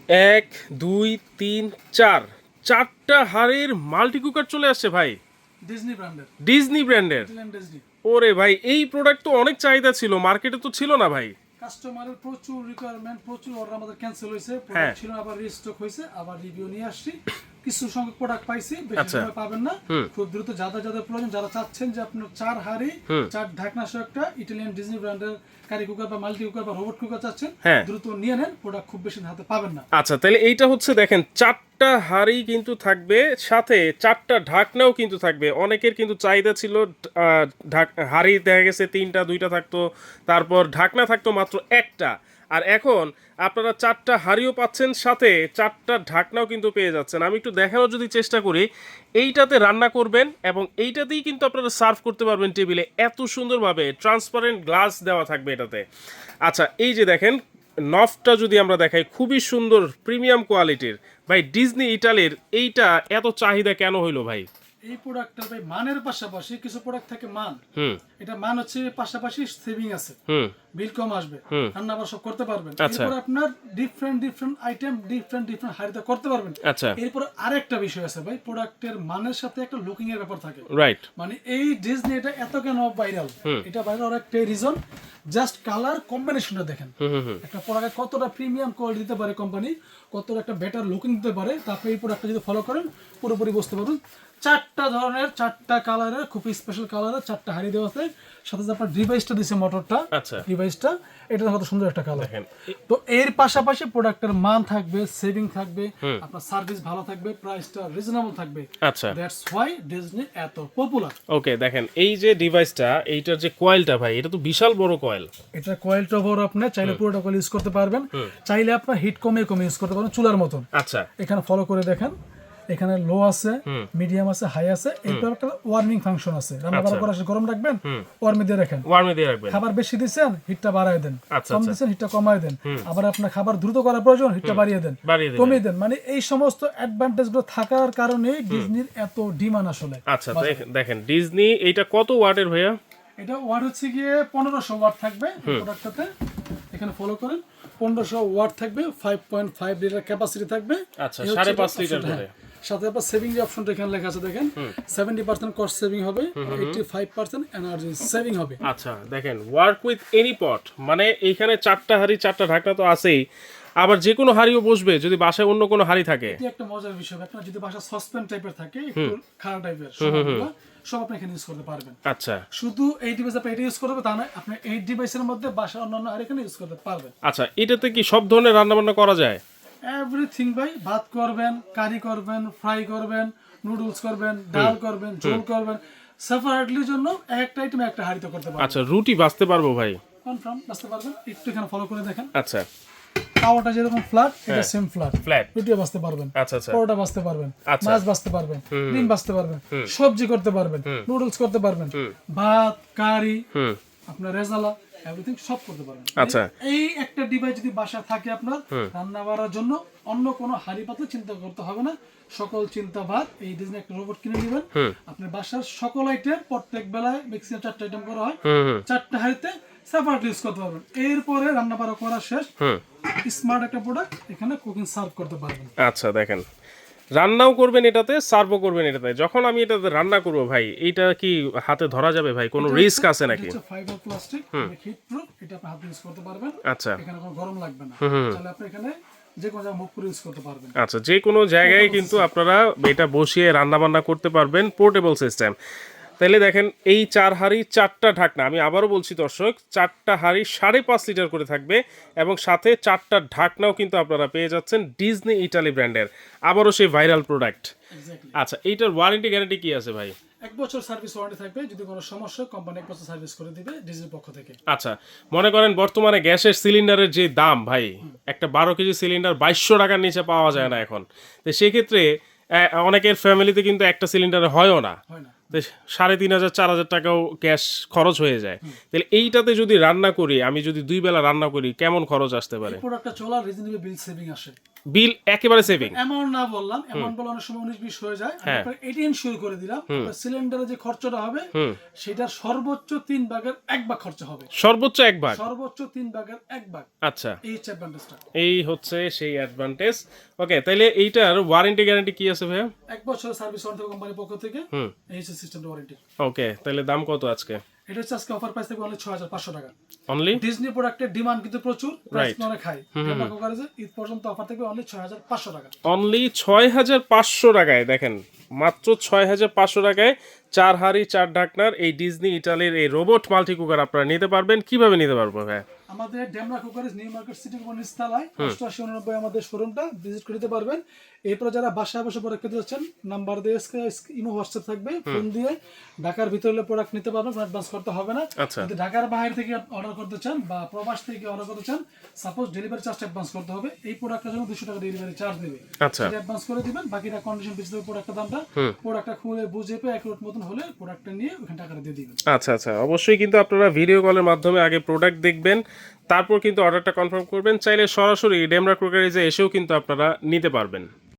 এক, দুই, তিন, চার, চারটা হাড়ির মাল্টি কুকার চলে আসছে ভাই, ডিজনি ব্র্যান্ডের, ডিজনি ব্র্যান্ডের। ডিজনি। ওরে ভাই, এই প্রোডাক্ট তো অনেক চাহিদা ছিল, মার্কেটে তো ছিল না ভাই। কাস্টমারের প্রচুর রিকোয়ারমেন্ট, প্রচুর অর্ডার আমাদের ক্যান্সেল হয়েছে, হ্যাঁ। প্রোডাক্ট ছিল আবার রিস্টক হয়েছে, আবার রিভিউ নিয়ে আসছি। কিছু সংখ্যক প্রোডাক্ট পাইছি, বেশি সময় পাবেন না। খুব দ্রুত যাদের প্রয়োজন, যারা চাচ্ছেন যে আপনার 4 হাঁড়ি 4 ঢাকনা সহ একটা ইটালিয়ান ডিজনি ব্র্যান্ডের কারি কুকার বা মাল্টি কুকার বা রোবট কুকার চাচ্ছেন, হ্যাঁ। দ্রুত নিয়ে নেন, প্রোডাক্ট খুব বেশি হাতে পাবেন না। আচ্ছা, তাহলে এইটা হচ্ছে দেখেন, চারটা হাঁড়ি কিন্তু থাকবে, সাথে চারটা ঢাকনাও কিন্তু থাকবে। অনেকের কিন্তু চাহিদা ছিল, হাঁড়ি দেখা গেছে 3টা 2টা থাকতো, তারপর ঢাকনা থাকতো মাত্র একটা। আর এখন আপনারা চারটা হাঁড়িও পাচ্ছেন, সাথে চারটা ঢাকনাও কিন্তু পেয়ে যাচ্ছেন। আমি একটু দেখানোর যদি চেষ্টা করি, এইটাতে রান্না করবেন এবং এইটাতেই কিন্তু আপনারা সার্ভ করতে পারবেন টেবিলে। এত সুন্দরভাবে ট্রান্সপারেন্ট গ্লাস দেওয়া থাকবে এটাতে। আচ্ছা, এই যে দেখেন নফটা যদি আমরা দেখাই, খুবই সুন্দর প্রিমিয়াম কোয়ালিটির। ভাই, ডিজনি ইটালির এইটা এত চাহিদা কেন হইলো ভাই? এই প্রোডাক্টটা ভাই মানের পাশাপাশি কিছু প্রোডাক্ট থাকে মান, এটা মান হচ্ছে পাশাপাশি সেভিং আছে, বিল কম আসবে, রান্না বান্না সব করতে পারবেন। এরপর আপনার ডিফারেন্ট আইটেম ডিফারেন্ট হাড়িতে করতে পারবেন। আচ্ছা, এরপর আরেকটা বিষয় আছে ভাই, প্রোডাক্টের মানের সাথে একটা লুকিং এর ব্যাপার থাকে। রাইট। মানে এই ডিজনি এটা এত কেন ভাইরাল, এটা ভাইরাল একটা রিজন, জাস্ট কালার কম্বিনেশনটা দেখেন। একটা প্রোডাক্ট কতটা প্রিমিয়াম কোয়ালিটি দিতে পারে কোম্পানি, কতটা একটা বেটার লুকিং দিতে পারে, তারপরে এই প্রোডাক্টটা যদি ফলো করেন পুরোপুরি বুঝতে পারবেন। 4টা ধরনের 4টা কালারের খুব স্পেশাল কালারের 4টা হাড়ি দেওয়া আছে, সাথে যে আপনার ডিভাইসটা দিছে মোটরটা, আচ্ছা, ডিভাইসটা এটা কত সুন্দর একটা কালার। তো এর পাশাপাশি প্রোডাক্টের মান থাকবে, সেভিং থাকবে, আপনার সার্ভিস ভালো থাকবে, প্রাইসটা রিজনেবল থাকবে। আচ্ছা, দ্যাটস হোয়াই ডিজনি এত পপুলার। ওকে, দেখেন এই যে ডিভাইসটা, এইটার যে কয়েলটা ভাই, এটা তো বিশাল বড় কয়েল। এটা কয়েলটা বড়, আপনি চাইলে পুরোটা কয়েল ইউজ করতে পারবেন, চাইলে আপনার হিট কমিয়ে ইউজ করতে পারবেন, চুলার মতন। আচ্ছা, এখানে ফলো করে দেখেন, এখানে লো আছে, মিডিয়াম আছে, হাই আছে, এরপর একটা ওয়ার্মিং ফাংশন আছে। রান্না করার পর গরম রাখবেন, ওয়ার্মে দিয়ে রাখেন, ওয়ার্মে দিয়ে রাখবেন। খাবার বেশি দিবেন, হিটটা বাড়ায় দেন, আচ্ছা, কম দিবেন, হিটটা কমায় দেন। আবার আপনার খাবার দ্রুত করার প্রয়োজন, হিটটা বাড়িয়ে দেন, কমিয়ে দেন। মানে এই সমস্ত অ্যাডভান্টেজ গুলো থাকার কারণে ডিজনির এত ডিমান্ড আসলে। আচ্ছা, দেখেন ডিজনি এইটা কত ওয়াটের ভাইয়া? এটা ওয়াট হচ্ছে গিয়ে 1500 ওয়াট থাকবে প্রোডাক্টটাতে। এখানে ফলো করেন, 1500 ওয়াট থাকবে, 5.5 লিটার ক্যাপাসিটি থাকবে। আচ্ছা, 5.5 লিটার করে। সাথে আপনার সেভিং যে অপশনটা এখানে লেখা আছে দেখেন, 70% কস্ট সেভিং হবে, 85% এনার্জি সেভিং হবে। আচ্ছা, দেখেন ওয়ার্ক উইথ এনি পট, মানে এইখানে 4টা হাঁড়ি 4টা ঢাকনা তো আছেই, আবার যে কোনো হাঁড়িও বসবে যদি বাসায় অন্য কোনো হাঁড়ি থাকে। এটি একটা মজার বিষয়, আপনার যদি বাসা সসপ্যান টাইপের থাকে, একটু খাড়া টাইপের, সব আপনি এখানে ইউজ করতে পারবেন। আচ্ছা, শুধু এই ডিভাইস আপনি এটা ইউজ করবে তা না, আপনি এই ডিভাইসের মধ্যে বাসার অন্যান্য হাঁড়ি এখানে ইউজ করতে পারবেন। আচ্ছা, এটাতে কি সব ধরনের রান্না বান্না করা যায়? এভরিথিং ভাই, ভাত করবেন, কারি করবেন, ফ্রাই করবেন, নুডলস করবেন, ডাল করবেন, ঝোল করবেন, সেপারেটলি জন্য একটা আইটেম একটা হাঁড়িতে করতে পারবেন। আচ্ছা, রুটি ভাজতে পারবো ভাই? কনফার্ম ভাজতে পারবেন। একটু এখানে ফলো করে দেখেন, আচ্ছা, তাওয়াটা যেরকম ফ্ল্যাট, এটা সেম ফ্ল্যাট, ফ্ল্যাট রুটিও ভাজতে পারবেন, আচ্ছা, আচ্ছা, পরোটা ভাজতে পারবেন, আচ্ছা, মাছ ভাজতে পারবেন, ডিম ভাজতে পারবেন, সবজি করতে পারবেন, নুডলস করতে পারবেন, ভাত, কারি, আপনার রেজালা, এভরিথিং সব করতে পারবেন। আচ্ছা, এই একটা ডিভাইস যদি বাসা থাকে আপনার, রান্না বাড়ার জন্য অন্য কোনো হাঁড়ি পাতে চিন্তা করতে হবে না। সকল চিন্তা ভাত এই ডিজনি একটা রোবট কিনে নেবেন, আপনার বাসার সকল আইটেম প্রত্যেক বেলায় ম্যাক্সিমাম 4টা আইটেম করা হয়, 4টা হাঁড়িতে সেপারেটলি ইউজ করতে পারবেন। এরপরে রান্না বাড়া করা শেষ, স্মার্ট একটা প্রোডাক্ট, এখানে কুকিং সার্ভ করতে পারবেন। আচ্ছা, দেখেন রান্নাও করবেন এটাতে, সার্ভও করবেন এটাতে। যখন আমি এটাতে রান্না করবো ভাই, এইটা কি হাতে ধরা যাবে ভাই? কোনো রিস্ক আছে নাকি? এটা ফাইবার প্লাস্টিক, হিট প্রুফ, এটা আপনি হাতে ইউজ করতে পারবেন। আচ্ছা, এখানে কোনো গরম লাগবে না, তাহলে আপনি এখানে যে কোনো জায়গায় মুভ করে ইউজ করতে পারবেন। আচ্ছা, যে কোনো জায়গায় কিন্তু আপনারা এটা বসিয়ে রান্না বান্না করতে পারবেন, পোর্টেবল সিস্টেম। তাহলে দেখেন এই 4 হাঁড়ি 4টা ঢাকনা, আমি আবারও বলছি দর্শক, 4টা হাঁড়ি 5.5 লিটার করে থাকবে এবং সাথে 4টা ঢাকনাও কিন্তু আপনারা পেয়ে যাচ্ছেন ডিজনি ইটালি ব্র্যান্ডের, আবারও সেই ভাইরাল প্রোডাক্ট। আচ্ছা, এইটার ওয়ারেন্টি গ্যারান্টি কি আছে ভাই? 1 বছর সার্ভিস ওয়ারেন্টি থাকবে, যদি কোনো সমস্যা কোম্পানি 1 বছর সার্ভিস করে দিবে ডিজনির পক্ষ থেকে। আচ্ছা, মনে করেন বর্তমানে গ্যাসের সিলিন্ডারের যে দাম ভাই, একটা 12 কেজি সিলিন্ডার 2200 টাকার নিচে পাওয়া যায় না এখন। তো সেক্ষেত্রে অনেকের ফ্যামিলিতে কিন্তু একটা সিলিন্ডারে হয়ও না, 3500 4000 টাকাও গ্যাস খরচ হয়ে যায়। তাহলে এইটাতে যদি রান্না করি, আমি যদি 2 বেলা রান্না করি, কেমন খরচ আসতে পারে? প্রোডাক্টটা চলার রিজনেবল বিল সেভিং আসে। বিল একেবারে সেভিং। অ্যামাউন্ট না বললাম, অ্যামাউন্ট বলে অনেক সময় 19-20 হয়ে যায়, আমি আপনাকে এটি ইনশিওর করে দিলাম সিলিন্ডারে যে খরচটা হবে সেটার সর্বোচ্চ 3 ভাগের 1 ভাগ খরচ হবে, সর্বোচ্চ 1 ভাগ, সর্বোচ্চ 3 ভাগের 1 ভাগ। আচ্ছা, এই হচ্ছে অ্যাডভান্টেজটা, এই হচ্ছে সেই অ্যাডভান্টেজ। ওকে, তাহলে এইটার ওয়ারেন্টি গ্যারান্টি কি আছে ভাইয়া? 1 বছর সার্ভিস ওয়ারেন্টি কোম্পানির পক্ষ থেকে, এই হচ্ছে সিস্টেমটা ওয়ারেন্টি। ওকে, তাহলে দাম কত আজকে? এটা হচ্ছে আজকে অফার প্রাইস থাকবে অনলি 6500 টাকা। অনলি ডিজনি প্রোডাক্টের ডিমান্ড কিন্তু প্রচুর, প্রাইস অনেক হাই, ঈদ পর্যন্ত অফার থাকবে অনলি 6500 টাকা। অনলি 6500 টাকায়, দেখেন মাত্র 6500 টাকায় 4 হাঁড়ি 4 ঢাকনার এই ডিজনি ইটালির এই রোবট মাল্টি কুকার আপনারা নিতে পারবেন। কিভাবে নিতে পারবো ভাই? আমাদের Demra cookeries new market city নিচতলায় 8899 আমাদের শোরুমটা ভিজিট করে দিতে পারবেন। এরপর যারা বাসায় বসে প্রোডাক্ট পেতে যাচ্ছেন, নাম্বার দিয়ে ইমো হোয়াটসঅ্যাপ থাকবে, ফোন দিয়ে ঢাকার ভিতরে প্রোডাক্ট নিতে পারবেন, অ্যাডভান্স করতে হবে না। আচ্ছা, যদি ঢাকার বাইরে থেকে অর্ডার করতে চান বা প্রবাস থেকে অর্ডার করতে চান, সাপোজ ডেলিভারি চার্জ অ্যাডভান্স করতে হবে, এই প্রোডাক্টের জন্য 200 টাকা ডেলিভারি চার্জ দেবে, আচ্ছা, সেটা অ্যাডভান্স করে দিবেন, বাকিটা কন্ডিশন বেঁচে দেবে প্রোডাক্টের দামটা। প্রোডাক্টটা খুলে বুঝে পেয়ে অ্যাকুরেট মতন হলে প্রোডাক্টটা নিয়ে ওখানে টাকাটা দিয়ে দিবেন। আচ্ছা, আচ্ছা, অবশ্যই কিন্তু আপনারা ভিডিও কলের মাধ্যমে আগে প্রোডাক্ট দেখবেন, তারপর কিন্তু অর্ডারটা কনফার্ম করবেন। চাইলে সরাসরি ডেমরা কুকারিজে এসেও কিন্তু আপনারা নিতে পারবেন।